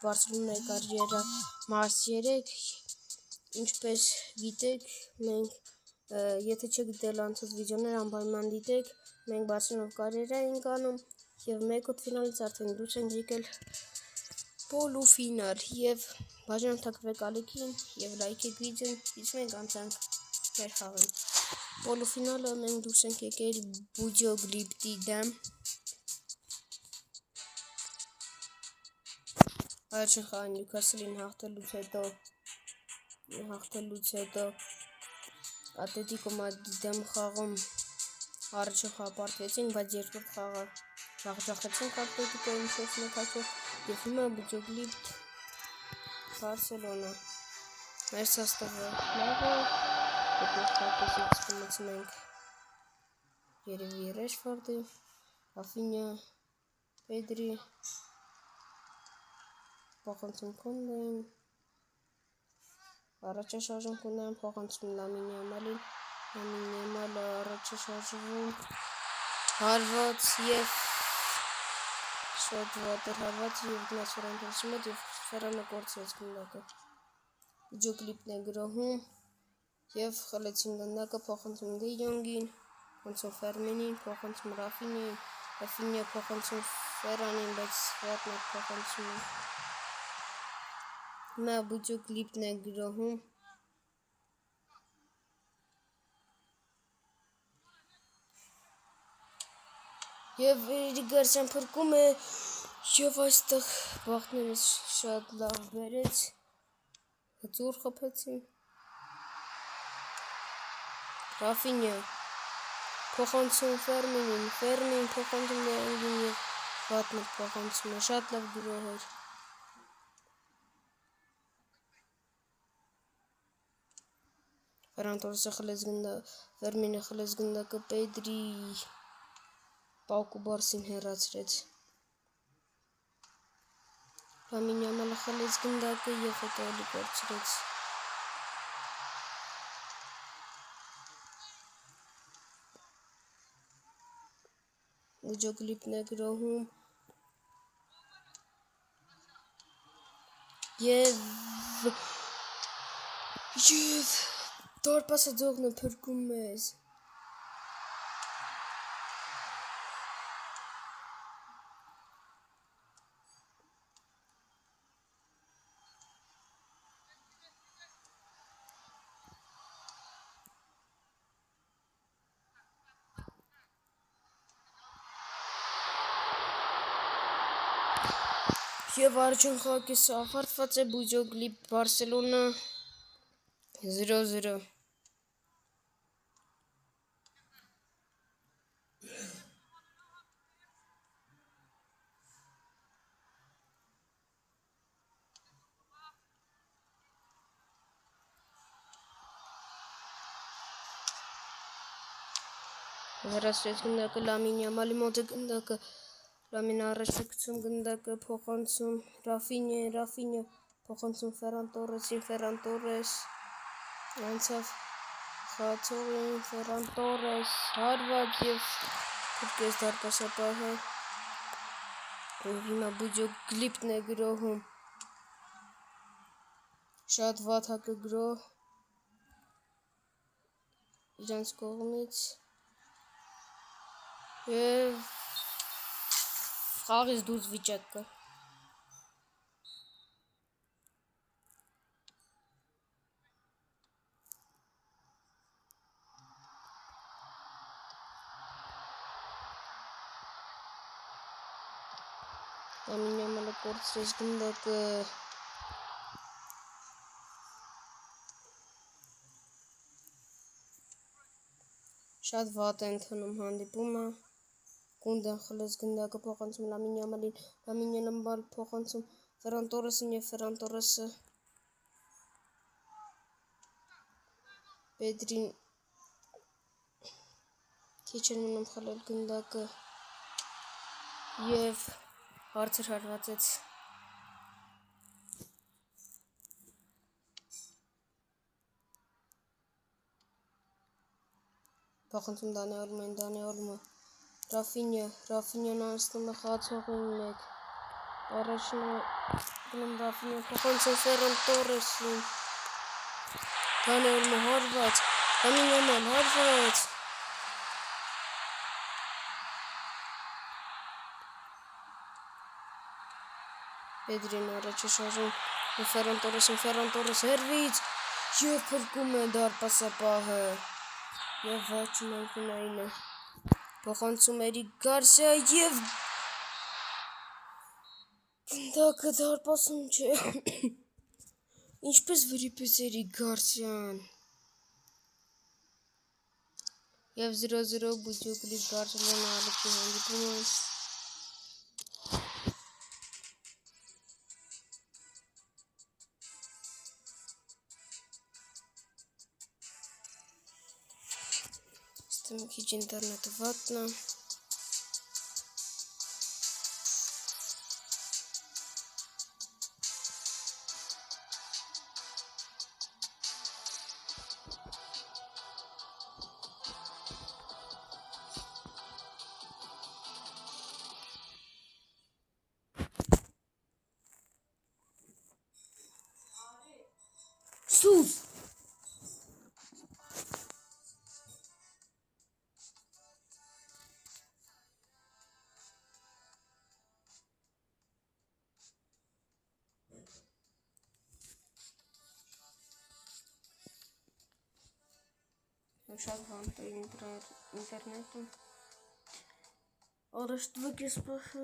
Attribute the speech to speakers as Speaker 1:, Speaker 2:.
Speaker 1: Բարսելոնայի կարիերա մարս 3, ինչպես գիտեք, մենք եթե չեք դել անցած վիդեոներ անպայման դիտեք, մենք Բարսելոնով կարիերա ենք անում եւ 1/8 ֆինալից արդեն դուրս ենք եկել պոլուֆինալ եւ բաժանեք թակվեք ալիքին եւ լայքեք վիդեոն, իսկ մենք անցանք մեր խաղին։ Պոլուֆինալը մենք դուրս ենք եկել Բուջոգլիպտի դեմ։ Առաջին խաղին Նյուքասլին հաղթելուց հետո Ատլետիկո Մադրիդի դեմ խաղում առաջին խաղը պարտվեցին, բայց երկրորդ խաղը ջախջախեցին Ատլետիկոյին 4-1 եւ հիմա Բուջոգլիպտ Բարսելոնա։ Մեր սաստավը լավ է, հետո խաղացից կմցնենք երևի Ռեշֆորդի, Ռաֆինյա, Պեդրի, փոխանցում Կոնդեին, առաջաշարժում Կոնդեին, փոխանցում Լամին Յամալին, Լամին Յամալը առաջաշարժվում, հարված եւ շատ վատ էր հարված եւ գնաց Ֆերանտորեսի մոտ եւ Ֆերանը կորցրեց գնդակը։ Բուջոգլիպտն է գրոհում եւ խլեցին գնդակը, փոխանցում Դե Յոնգին, փոխանցում Ֆերմինին, փոխանցում Ռաֆինյային, Ռաֆինյա փոխանցում Ֆերանին, բայց Ֆերանը փոխանցում է։ Հիմա Բուջոգլիպտն է գրոհում եւ Իրիգարսյան փրկում է եւ այստեղ բախտները շատ լավ բերեց, հզոր խփեցին։ Ռաֆինյա փոխանցում Ֆերմինին, Ֆերմին փոխանցում Դե Յոնգին եւ վատնը փոխանցում է, շատ լավ գրոհ էր։ Ֆերանտորեսը խլեց գնդակը, Ֆերմինը խլեց գնդակը, Պեդրի Պաուկու Բարսին հեռացրեց։ Լամին Յամալը խլեց գնդակը եւ հետո էլի կորցրեց։ Բուջոգլիպտն է գրոհում եւ դարպասաձողն է փրկում մեզ։ Եվ առաջին խաղակեսը ավարտված է, Բուջոգլիպտ Բարսելոնա 0-0։ Հեռացրեց գնդակը Լամին Յամալի մոտ է գնդակը, Լամին առաջ է գցում գնդակը, փոխանցում Ռաֆինյային, Ռաֆինյա փոխանցում Ֆերանտորեսին, Ֆերանտորես անցավ խաղացողին, Ֆերանտորես հարված եւ փրկեց դարպասապահը։ Հիմա Բուջոգլիպտն է գրոհում, շատ վատ հակագրոհ իրանց կողմից եւ խաղից դուրս վիճակ կա։ Լամին Յամալը կորցրեց գնդակը, շատ վատ է ընթանում հանդիպումը։ Կոնդեն խլեց գնդակը, փոխանցում Լամին Յամալին, Լամին Յամալ փոխանցում Ֆերանտորեսին եւ Ֆերանտորեսը Պեդրին քիչ էր մնում խլել գնդակը եւ բարձր հարվածեց։ Փոխանցում Դանի Օլմոն, Ռաֆինյան անցնում է խաղացողին 1, Առաջինը գնում Ռաֆինյա փոխանցում Ֆերան Տորեսին։ Դանի Օլմո հարված, Lamine Yamal հարված։ Պետրին առաջ է շարժում Ֆերան Տորես հերվից և փրկում է դարպասապահը և վերջում անկյունայինը փոխանցում Էրիկ Գարսիա և գնդակը դարպասում չէ ինչպես վրիպեց Էրիկ Գարսիան և 0-0 Բուջուկլիկ Բարսելոնա ալիքի հանդիպումը Ստեմ քիչ ինտերնետը վատն է Սուս Շատ վանտ է ինտերնետում Առաջ տվեք ես պահը